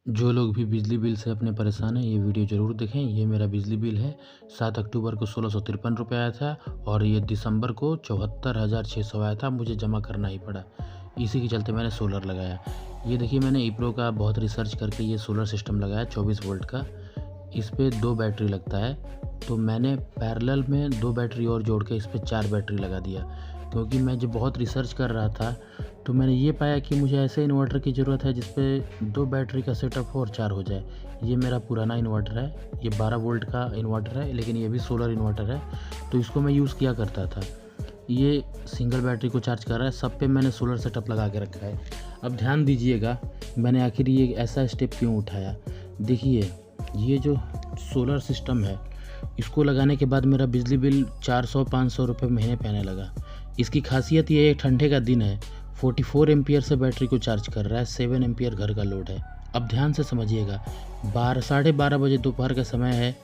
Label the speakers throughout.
Speaker 1: जो लोग भी बिजली बिल से अपने परेशान हैं, ये वीडियो ज़रूर देखें। ये मेरा बिजली बिल है। 7 अक्टूबर को 1653 रुपये आया था और ये दिसंबर को 74,600 आया था। मुझे जमा करना ही पड़ा। इसी के चलते मैंने सोलर लगाया। ये देखिए, मैंने ईप्रो का बहुत रिसर्च करके ये सोलर सिस्टम लगाया 24 वोल्ट का। इस पे 2 बैटरी लगता है, तो मैंने पैरेलल में 2 बैटरी और जोड़ के इस पे 4 बैटरी लगा दिया। क्योंकि मैं जब बहुत रिसर्च कर रहा था, तो मैंने ये पाया कि मुझे ऐसे इन्वर्टर की ज़रूरत है जिस पे 2 बैटरी का सेटअप हो और 4 हो जाए। ये मेरा पुराना इन्वर्टर है, ये 12 वोल्ट का इन्वर्टर है, लेकिन ये भी सोलर इन्वर्टर है, तो इसको मैं यूज़ किया करता था। ये सिंगल बैटरी को चार्ज कर रहा है, सब पे मैंने सोलर सेटअप लगा के रखा है। अब ध्यान दीजिएगा, मैंने आखिर ये ऐसा स्टेप क्यों उठाया। देखिए, ये जो सोलर सिस्टम है, इसको लगाने के बाद मेरा बिजली बिल 400-500 रुपये महीने पे आने लगा। इसकी खासियत ये है, ठंडे का दिन है, 44 एम्पियर से बैटरी को चार्ज कर रहा है, 7 एम्पियर घर का लोड है। अब ध्यान से समझिएगा, 12-12:30 बजे दोपहर का समय है।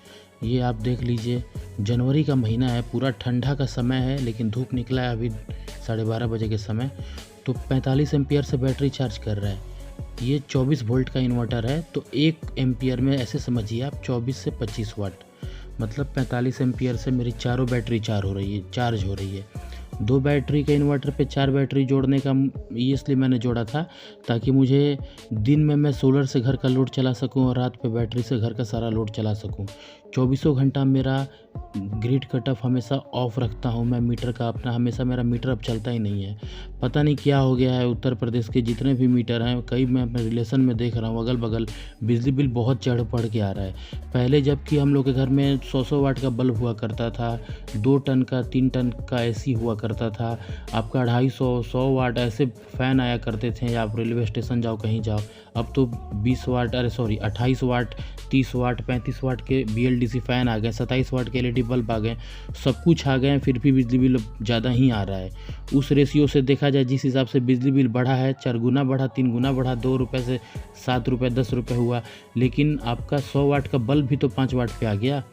Speaker 1: ये आप देख लीजिए, जनवरी का महीना है, पूरा ठंडा का समय है, लेकिन धूप निकला है अभी 12:30 बजे के समय। तो 45 एम्पियर से बैटरी चार्ज कर रहा है। ये 24 वोल्ट का इन्वर्टर है, तो 1 एम्पियर में ऐसे समझिए आप 24 से 25 वाट, मतलब 45 एम्पियर से मेरी चारों बैटरी चार्ज हो रही है। 2 बैटरी के इन्वर्टर पे 4 बैटरी जोड़ने का ये इसलिए मैंने जोड़ा था, ताकि मुझे दिन में मैं सोलर से घर का लोड चला सकूं और रात पे बैटरी से घर का सारा लोड चला सकूं। चौबीसों घंटा मेरा ग्रिड कट ऑफ हमेशा ऑफ रखता हूं मैं मीटर का अपना, हमेशा मेरा मीटर अब चलता ही नहीं है। पता नहीं क्या हो गया है, उत्तर प्रदेश के जितने भी मीटर हैं, कई मैं अपने रिलेशन में देख रहा हूँ, अगल बगल बिजली बिल बहुत चढ़ बढ़ के आ रहा है। पहले जबकि हम लोग के घर में 100-100 वाट का बल्ब हुआ करता था, 2 टन का 3 टन का एसी हुआ करता था, आपका 250-100 वाट ऐसे फ़ैन आया करते थे, या आप रेलवे स्टेशन जाओ कहीं जाओ। अब तो 28 वाट, 30 वाट, 35 वाट के BLDC फ़ैन आ गए, 27 वाट के LED बल्ब आ गए, सब कुछ आ गए, फिर भी बिजली बिल ज़्यादा ही आ रहा है। उस रेशियो से देखा जाए, जिस हिसाब से बिजली बिल बढ़ा है, 4 गुना बढ़ा, 3 गुना बढ़ा, 2 रुपये से 7 रुपये, 10 रुपये हुआ, लेकिन आपका 100 वाट का बल्ब भी तो 5 वाट पे आ गया।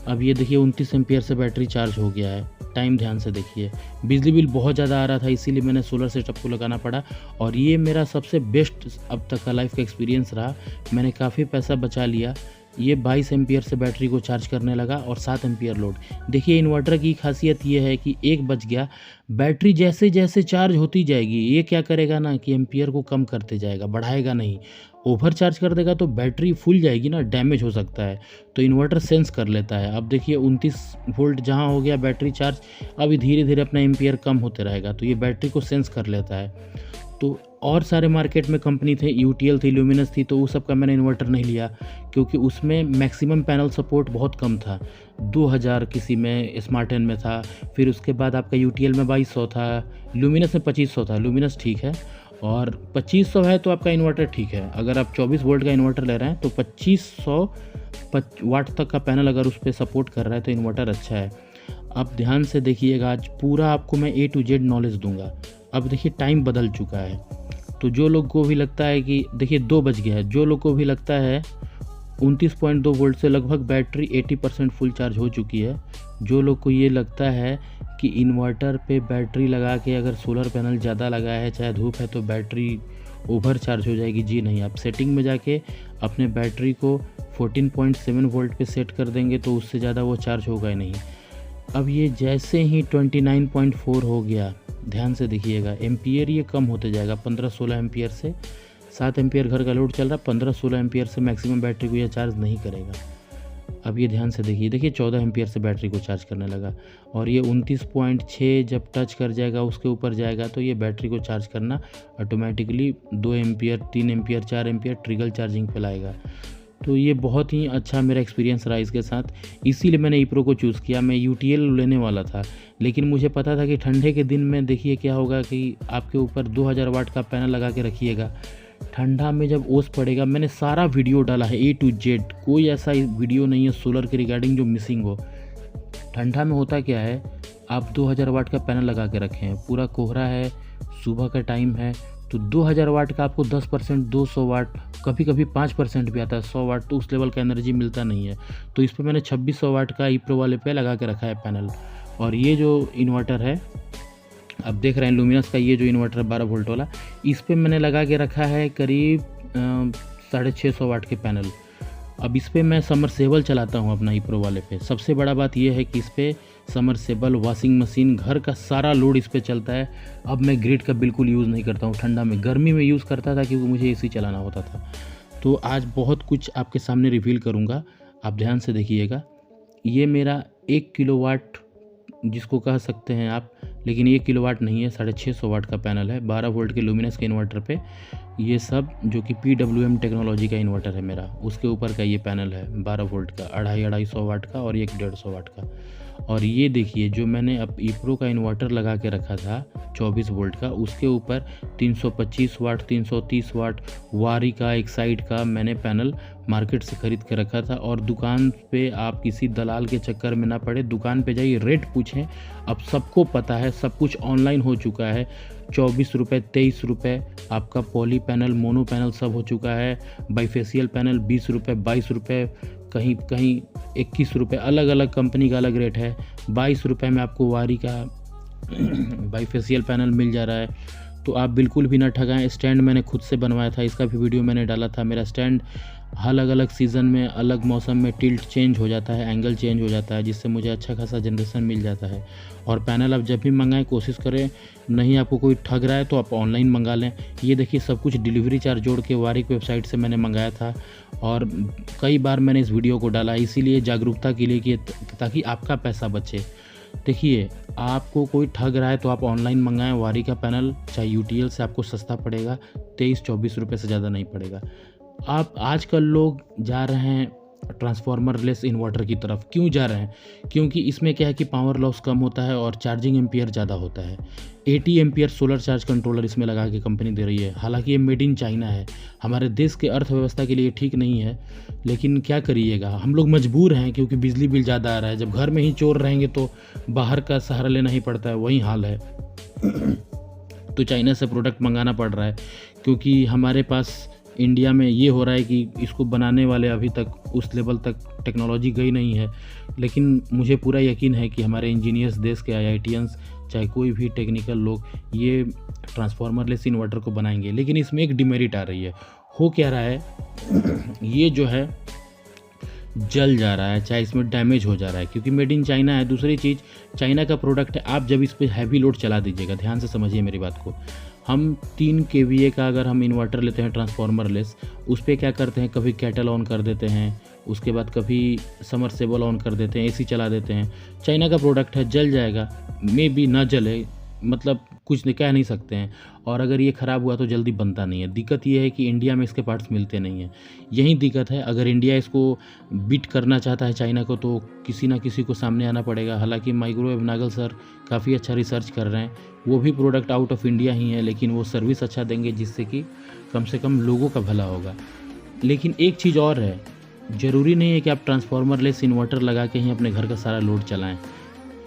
Speaker 1: अब ये देखिए, 29 एम्पियर से बैटरी चार्ज हो गया है। टाइम ध्यान से देखिए, बिजली बिल बहुत ज़्यादा आ रहा था, इसीलिए मैंने सोलर सेटअप को लगाना पड़ा, और ये मेरा सबसे बेस्ट अब तक का लाइफ का एक्सपीरियंस रहा। मैंने काफ़ी पैसा बचा लिया। ये 22 एम्पियर से बैटरी को चार्ज करने लगा और 7 एम्पियर लोड। देखिए, इन्वर्टर की खासियत ये है कि 1 बज गया, बैटरी जैसे जैसे चार्ज होती जाएगी, ये क्या करेगा ना कि एम्पियर को कम करते जाएगा, बढ़ाएगा नहीं। ओवर चार्ज कर देगा तो बैटरी फूल जाएगी ना, डैमेज हो सकता है, तो इन्वर्टर सेंस कर लेता है। अब देखिए, 29 वोल्ट जहाँ हो गया बैटरी चार्ज, अभी धीरे धीरे अपना एम्पियर कम होते रहेगा, तो ये बैटरी को सेंस कर लेता है। तो और सारे मार्केट में कंपनी थे, यूटीएल थी, ल्यूमिनस थी, तो उस सब का मैंने इन्वर्टर नहीं लिया, क्योंकि उसमें मैक्सिमम पैनल सपोर्ट बहुत कम था। 2000 किसी में स्मार्टन में था, फिर उसके बाद आपका यूटीएल में 2200 था, ल्यूमिनस में 2500 था। ल्यूमिनस ठीक है, और 2500 है तो आपका इन्वर्टर ठीक है। अगर आप 24 वोल्ट का इन्वर्टर ले रहे हैं तो 2500 वाट तक का पैनल अगर उस पर सपोर्ट कर रहा है तो इन्वर्टर अच्छा है। अब ध्यान से देखिएगा, आज पूरा आपको मैं A to Z नॉलेज दूंगा। अब देखिए, टाइम बदल चुका है, तो जो लोग को भी लगता है कि देखिए 2 बज गया है, जो लोग को भी लगता है 29.2 वोल्ट से लगभग बैटरी 80% फुल चार्ज हो चुकी है, जो लोग को ये लगता है कि इन्वर्टर पे बैटरी लगा के अगर सोलर पैनल ज़्यादा लगा है, चाहे धूप है, तो बैटरी ओवर चार्ज हो जाएगी, जी नहीं। आप सेटिंग में जाके अपने बैटरी को 14.7 वोल्ट पे सेट कर देंगे तो उससे ज़्यादा वो चार्ज होगा ही नहीं। अब ये जैसे ही 29.4 हो गया, ध्यान से देखिएगा, एम्पियर ये कम होते जाएगा, 15-16 एम्पियर से 7 एम्पियर घर का लोड चल रहा है, 15-16 एम्पियर से मैक्सिमम बैटरी को यह चार्ज नहीं करेगा। अब ये ध्यान से देखिए, 14 एम्पियर से बैटरी को चार्ज करने लगा, और ये 29.6 जब टच कर जाएगा, उसके ऊपर जाएगा, तो ये बैटरी को चार्ज करना automatically 2 ampere, 3 ampere, 4 ampere trickle charging पे लाएगा। तो ये बहुत ही अच्छा मेरा एक्सपीरियंस रहा इसके साथ, इसीलिए मैंने ईप्रो को चूज़ किया। मैं यूटीएल लेने वाला था, लेकिन मुझे पता था कि ठंडे के दिन में देखिए क्या होगा कि आपके ऊपर 2000 वाट का पैनल लगा के रखिएगा, ठंडा में जब ओस पड़ेगा। मैंने सारा वीडियो डाला है A to Z, कोई ऐसा वीडियो नहीं है सोलर के रिगार्डिंग जो मिसिंग हो। ठंडा में होता क्या है, आप 2000 वाट का पैनल लगा के रखें हैं, पूरा कोहरा है, सुबह का टाइम है, तो 2000 वाट का आपको 10%, 200 वाट, कभी कभी 5% भी आता है, 100 वाट, तो उस लेवल का एनर्जी मिलता नहीं है। तो इस पर मैंने 2600 वाट का ईप्रो वाले पे लगा के रखा है पैनल। और ये जो इन्वर्टर है, अब देख रहे हैं लुमिनस का ये जो इन्वर्टर 12 वोल्ट वाला, इस पर मैंने लगा के रखा है करीब 650 वाट के पैनल। अब इस पे मैं समरसेबल चलाता हूँ अपना ईप्रो वाले पे। सबसे बड़ा बात ये है कि इस पे समरसेबल, वॉशिंग मशीन, घर का सारा लोड इस पे चलता है। अब मैं ग्रिड का बिल्कुल यूज़ नहीं करता हूँ ठंडा में, गर्मी में यूज़ करता था क्योंकि मुझे एसी चलाना होता था। तो आज बहुत कुछ आपके सामने रिवील करूँगा, आप ध्यान से देखिएगा। ये मेरा 1 किलोवाट जिसको कह सकते हैं आप, लेकिन 1 किलोवाट नहीं है, 650 वाट का पैनल है, 12 वोल्ट के लुमिनस के इन्वर्टर पे। ये सब जो कि PWM टेक्नोलॉजी का इन्वर्टर है मेरा, उसके ऊपर का ये पैनल है 12 वोल्ट का, 250 वाट का और एक 150 वाट का। और ये देखिए जो मैंने अब ईप्रो का इन्वर्टर लगा के रखा था 24 वोल्ट का, उसके ऊपर 325 वाट, 330 वाट वारी का एक साइड का मैंने पैनल मार्केट से ख़रीद के रखा था। और दुकान पे आप किसी दलाल के चक्कर में ना पड़े, दुकान पे जाइए, रेट पूछें। अब सबको पता है, सब कुछ ऑनलाइन हो चुका है। 24 रुपये, 23 रुपये आपका पॉली पैनल, मोनो पैनल सब हो चुका है। बाईफेशियल पैनल 20 रुपये, 22 रुपये, कहीं कहीं 21 रुपये, अलग अलग कंपनी का अलग रेट है। 22 रुपये में आपको वारी का बाईफेशियल पैनल मिल जा रहा है। तो आप बिल्कुल भी ना ठगाएं। स्टैंड मैंने खुद से बनवाया था, इसका भी वीडियो मैंने डाला था। मेरा स्टैंड अलग अलग सीज़न में, अलग मौसम में टिल्ट चेंज हो जाता है, एंगल चेंज हो जाता है, जिससे मुझे अच्छा खासा जनरेशन मिल जाता है। और पैनल आप जब भी मंगाएं कोशिश करें, नहीं आपको कोई ठग रहा है तो आप ऑनलाइन मंगा लें। ये देखिए सब कुछ डिलीवरी चार्ज जोड़ के वारिक वेबसाइट से मैंने मंगाया था। और कई बार मैंने इस वीडियो को डाला इसीलिए, जागरूकता के लिए, कि ताकि आपका पैसा बचे। देखिए आपको कोई ठग रहा है तो आप ऑनलाइन मंगाएं वारी का पैनल, चाहे UTL से आपको सस्ता पड़ेगा, 23-24 रुपये से ज़्यादा नहीं पड़ेगा। आप आजकल लोग जा रहे हैं ट्रांसफार्मर लेस इन्वर्टर की तरफ। क्यों जा रहे हैं? क्योंकि इसमें क्या है कि पावर लॉस कम होता है और चार्जिंग एम्पियर ज़्यादा होता है। 80 एम्पियर सोलर चार्ज कंट्रोलर इसमें लगा के कंपनी दे रही है। हालांकि ये मेड इन चाइना है, हमारे देश के अर्थव्यवस्था के लिए ठीक नहीं है, लेकिन क्या करिएगा, हम लोग मजबूर हैं क्योंकि बिजली बिल ज़्यादा आ रहा है। जब घर में ही चोर रहेंगे तो बाहर का सहारा लेना ही पड़ता है, वही हाल है। तो चाइना से प्रोडक्ट मंगाना पड़ रहा है क्योंकि हमारे पास इंडिया में ये हो रहा है कि इसको बनाने वाले अभी तक उस लेवल तक टेक्नोलॉजी गई नहीं है। लेकिन मुझे पूरा यकीन है कि हमारे इंजीनियर्स, देश के IITians, चाहे कोई भी टेक्निकल लोग, ये ट्रांसफार्मर लेस इन्वर्टर को बनाएंगे। लेकिन इसमें एक डिमेरिट आ रही है। हो क्या रहा है, ये जो है जल जा रहा है, चाहे इसमें डैमेज हो जा रहा है क्योंकि मेड इन चाइना है। दूसरी चीज़, चाइना का प्रोडक्ट है। आप जब इस पर हैवी लोड चला दीजिएगा, ध्यान से समझिए मेरी बात को। हम 3 kVA का अगर हम इन्वर्टर लेते हैं ट्रांसफार्मर लेस, उस पर क्या करते हैं, कभी कैटल ऑन कर देते हैं, उसके बाद कभी समरसेबल ऑन कर देते हैं, AC चला देते हैं। चाइना का प्रोडक्ट है, जल जाएगा, मे बी ना जले, मतलब कुछ कह नहीं सकते हैं। और अगर ये ख़राब हुआ तो जल्दी बनता नहीं है। दिक्कत ये है कि इंडिया में इसके पार्ट्स मिलते नहीं हैं, यही दिक्कत है। अगर इंडिया इसको बीट करना चाहता है चाइना को, तो किसी ना किसी को सामने आना पड़ेगा। हालांकि माइक्रोवेव नागल सर काफ़ी अच्छा रिसर्च कर रहे हैं, वो भी प्रोडक्ट आउट ऑफ इंडिया ही है, लेकिन वो सर्विस अच्छा देंगे जिससे कि कम से कम लोगों का भला होगा। लेकिन एक चीज़ और है, ज़रूरी नहीं है कि आप ट्रांसफार्मर लेस इन्वर्टर लगा के ही अपने घर का सारा लोड चलाएँ।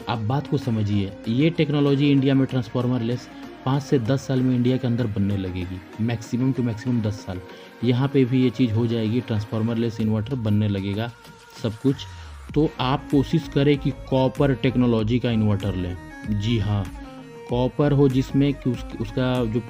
Speaker 1: आप बात को समझिए, ये टेक्नोलॉजी इंडिया में ट्रांसफार्मर लेस 5 से 10 साल में इंडिया के अंदर बनने लगेगी, मैक्सिमम टू मैक्सिमम 10 साल। यहाँ पे भी ये चीज़ हो जाएगी, ट्रांसफार्मर लेस इन्वर्टर बनने लगेगा सब कुछ। तो आप कोशिश करें कि कॉपर टेक्नोलॉजी का इन्वर्टर लें। जी हाँ, कॉपर हो जिसमें कि उसका जो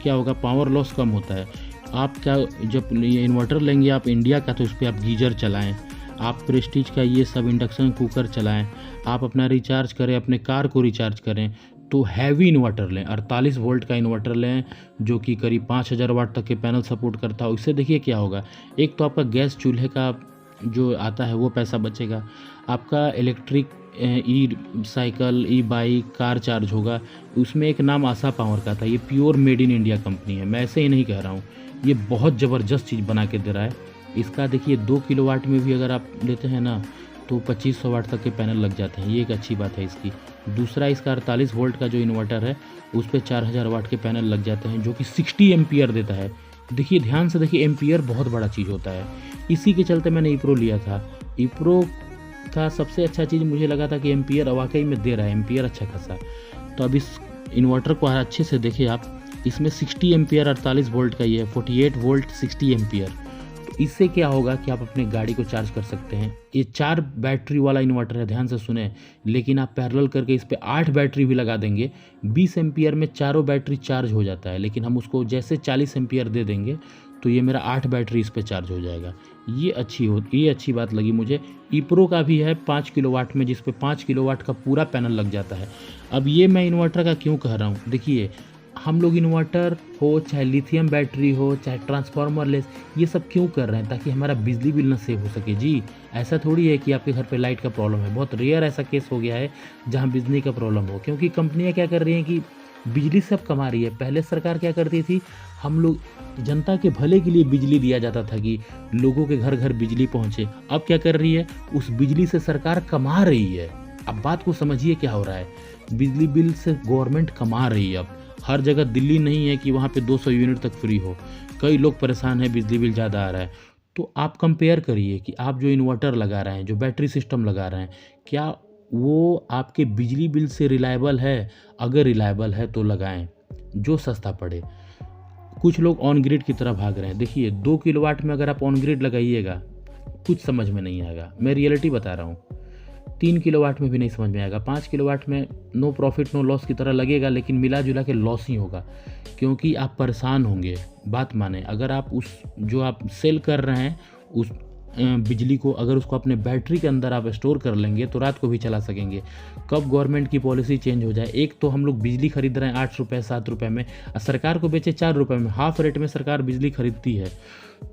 Speaker 1: क्या होगा, पावर लॉस कम होता है। आप क्या, जब ये इन्वर्टर लेंगे आप इंडिया का, तो उस पर आप गीजर चलाएँ, आप प्रेस्टीज का ये सब इंडक्शन कुकर चलाएं, आप अपना रिचार्ज करें, अपने कार को रिचार्ज करें। तो हैवी इन्वर्टर लें, 48 वोल्ट का इन्वर्टर लें जो कि करीब 5000 वाट तक के पैनल सपोर्ट करता है। इससे देखिए क्या होगा, एक तो आपका गैस चूल्हे का जो आता है वो पैसा बचेगा, आपका इलेक्ट्रिक ई साइकिल, ई बाइक, कार चार्ज होगा। उसमें एक नाम आशा पावर का था, ये pure made in India company है, मैं ऐसे ही नहीं कह रहा हूँ, ये बहुत ज़बरदस्त चीज़ बना के दे रहा है। इसका देखिए 2 किलोवाट में भी अगर आप लेते हैं ना, तो 2500 वाट तक के पैनल लग जाते हैं, ये एक अच्छी बात है इसकी। दूसरा, इसका 48 वोल्ट का जो इन्वर्टर है उस पर 4000 वाट के पैनल लग जाते हैं, जो कि 60 एम्पियर देता है। देखिए ध्यान से देखिए, एम्पियर बहुत बड़ा चीज़ होता है। इसी के चलते मैंने ईप्रो लिया था। ईप्रो का सबसे अच्छा चीज़ मुझे लगा था कि एम्पियर वाकई में दे रहा है, एम्पियर अच्छा खासा। तो अब इस इन्वर्टर को अच्छे से देखिए आप, इसमें 60 एम्पियर 48 वोल्ट का ही है, 48 वोल्ट 60 एम्पियर। इससे क्या होगा कि आप अपने गाड़ी को चार्ज कर सकते हैं। ये 4 बैटरी वाला इन्वर्टर है, ध्यान से सुने, लेकिन आप पैरेलल करके इस पे 8 बैटरी भी लगा देंगे, 20 एम्पियर में चारों बैटरी चार्ज हो जाता है। लेकिन हम उसको जैसे 40 एम्पियर दे देंगे तो ये मेरा 8 बैटरी इस पे चार्ज हो जाएगा। ये अच्छी बात लगी मुझे। ईप्रो का भी है 5 किलोवाट में, जिस पे 5 किलोवाट का पूरा पैनल लग जाता है। अब ये मैं इन्वर्टर का क्यों कह रहा हूँ, देखिए हम लोग इन्वर्टर हो, चाहे लिथियम बैटरी हो, चाहे ट्रांसफार्मर लेस, ये सब क्यों कर रहे हैं, ताकि हमारा बिजली बिल ना सेव हो सके। जी ऐसा थोड़ी है कि आपके घर पे लाइट का प्रॉब्लम है, बहुत रेयर ऐसा केस हो गया है जहाँ बिजली का प्रॉब्लम हो, क्योंकि कंपनियाँ क्या कर रही हैं कि बिजली सब कमा रही है। पहले सरकार क्या करती थी, हम लोग जनता के भले के लिए बिजली दिया जाता था कि लोगों के घर घर बिजली पहुँचे। अब क्या कर रही है, उस बिजली से सरकार कमा रही है। अब बात को समझिए क्या हो रहा है, बिजली बिल से गवर्नमेंट कमा रही है। अब हर जगह दिल्ली नहीं है कि वहाँ पे 200 यूनिट तक फ्री हो, कई लोग परेशान हैं, बिजली बिल ज़्यादा आ रहा है। तो आप कंपेयर करिए कि आप जो इन्वर्टर लगा रहे हैं, जो बैटरी सिस्टम लगा रहे हैं, क्या वो आपके बिजली बिल से रिलायबल है। अगर रिलायबल है तो लगाएं, जो सस्ता पड़े। कुछ लोग ऑन ग्रिड की तरफ भाग रहे हैं। देखिए 2 किलोवाट में अगर आप ऑन ग्रिड लगाइएगा कुछ समझ में नहीं आएगा, मैं रियलिटी बता रहा हूँ। 3 किलोवाट में भी नहीं समझ में आएगा। 5 किलोवाट में नो प्रॉफिट नो लॉस की तरह लगेगा, लेकिन मिला जुला के लॉस ही होगा, क्योंकि आप परेशान होंगे। बात माने, अगर आप उस जो आप सेल कर रहे हैं उस बिजली को, अगर उसको अपने बैटरी के अंदर आप स्टोर कर लेंगे तो रात को भी चला सकेंगे। कब गवर्नमेंट की पॉलिसी चेंज हो जाए, एक तो हम लोग बिजली खरीद रहे हैं 8 रुपये 7 रुपये में, सरकार को बेचे 4 रुपये में, हाफ रेट में सरकार बिजली खरीदती है।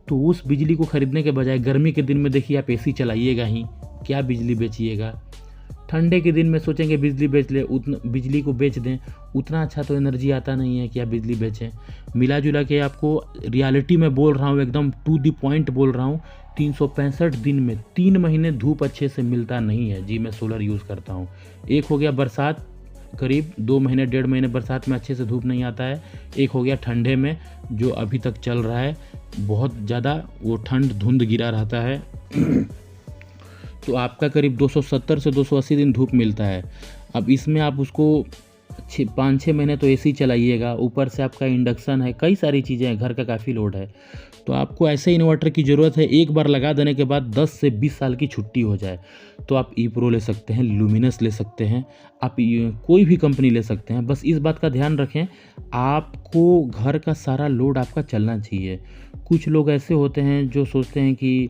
Speaker 1: तो उस बिजली को खरीदने के बजाय गर्मी के दिन में देखिए आप एसी चलाइएगा ही, क्या बिजली बेचिएगा। ठंडे के दिन में सोचेंगे बिजली बेच ले, उतना बिजली को बेच दें, उतना अच्छा तो एनर्जी आता नहीं है कि आप बिजली बेचें। मिला जुला के आपको रियलिटी में बोल रहा हूँ, एकदम टू द पॉइंट बोल रहा हूँ। 365 दिन में 3 महीने धूप अच्छे से मिलता नहीं है। जी मैं सोलर यूज़ करता हूँ। एक हो गया बरसात, करीब 2 महीने 1.5 महीने बरसात में अच्छे से धूप नहीं आता है। एक हो गया ठंडे में, जो अभी तक चल रहा है, बहुत ज़्यादा वो ठंड धुंध गिरा रहता है तो आपका करीब 270 से 280 दिन धूप मिलता है। अब इसमें आप उसको 5-6 महीने तो एसी चलाइएगा, ऊपर से आपका इंडक्शन है, कई सारी चीज़ें हैं, घर का काफ़ी लोड है। तो आपको ऐसे इन्वर्टर की ज़रूरत है, एक बार लगा देने के बाद 10 से 20 साल की छुट्टी हो जाए। तो आप ईप्रो ले सकते हैं, लुमिनस ले सकते हैं, आप कोई भी कंपनी ले सकते हैं। बस इस बात का ध्यान रखें, आपको घर का सारा लोड आपका चलना चाहिए। कुछ लोग ऐसे होते हैं जो सोचते हैं कि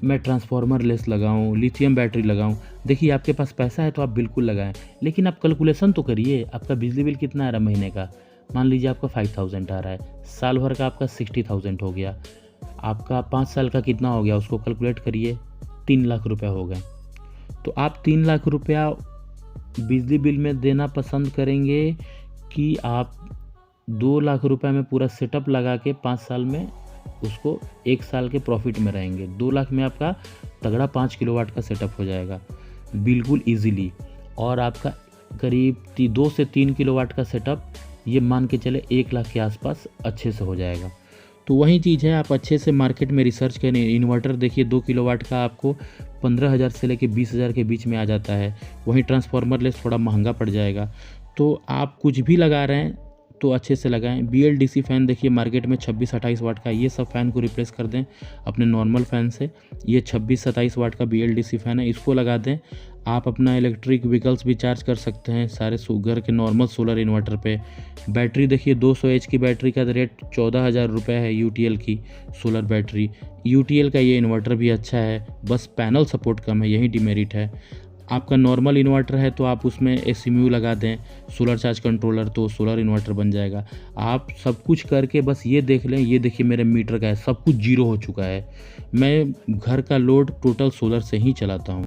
Speaker 1: मैं ट्रांसफार्मर लेस लगाऊं, लिथियम बैटरी लगाऊं। देखिए आपके पास पैसा है तो आप बिल्कुल लगाएं, लेकिन आप कैलकुलेशन तो करिए, आपका बिजली बिल कितना आ रहा है महीने का। मान लीजिए आपका 5000 आ रहा है, साल भर का आपका 60,000 हो गया, आपका 5 साल का कितना हो गया, उसको कैलकुलेट करिए, 3 लाख रुपया हो गए। तो आप 3 लाख रुपया बिजली बिल में देना पसंद करेंगे कि आप 2 लाख रुपये में पूरा सेटअप लगा के 5 साल में उसको 1 साल के प्रॉफिट में रहेंगे। 2 लाख में आपका तगड़ा 5 किलोवाट का सेटअप हो जाएगा बिल्कुल इजीली, और आपका करीब 2 से 3 किलोवाट का सेटअप, ये मान के चले 1 लाख के आसपास अच्छे से हो जाएगा। तो वही चीज़ है, आप अच्छे से मार्केट में रिसर्च करें। इन्वर्टर देखिए 2 किलोवाट का आपको 15,000 से लेके 20,000 के बीच में आ जाता है। वहीं ट्रांसफार्मर लेस थोड़ा महंगा पड़ जाएगा। तो आप कुछ भी लगा रहे हैं तो अच्छे से लगाएं। BLDC फ़ैन देखिए मार्केट में 26-28 वाट का, ये सब फ़ैन को रिप्लेस कर दें अपने नॉर्मल फ़ैन से। ये 26-27 वाट का BLDC फ़ैन है, इसको लगा दें। आप अपना इलेक्ट्रिक व्हीकल्स भी चार्ज कर सकते हैं सारे घर के नॉर्मल सोलर इन्वर्टर पे। बैटरी देखिए 200 एच की बैटरी का रेट 14,000 रुपये है, UTL की सोलर बैटरी। UTL का ये इन्वर्टर भी अच्छा है, बस पैनल सपोर्ट कम है, यही डिमेरिट है। आपका नॉर्मल इन्वर्टर है तो आप उसमें SMU लगा दें, सोलर चार्ज कंट्रोलर, तो सोलर इन्वर्टर बन जाएगा। आप सब कुछ करके बस ये देख लें, ये देखिए मेरे मीटर का है, सब कुछ जीरो हो चुका है। मैं घर का लोड टोटल सोलर से ही चलाता हूँ।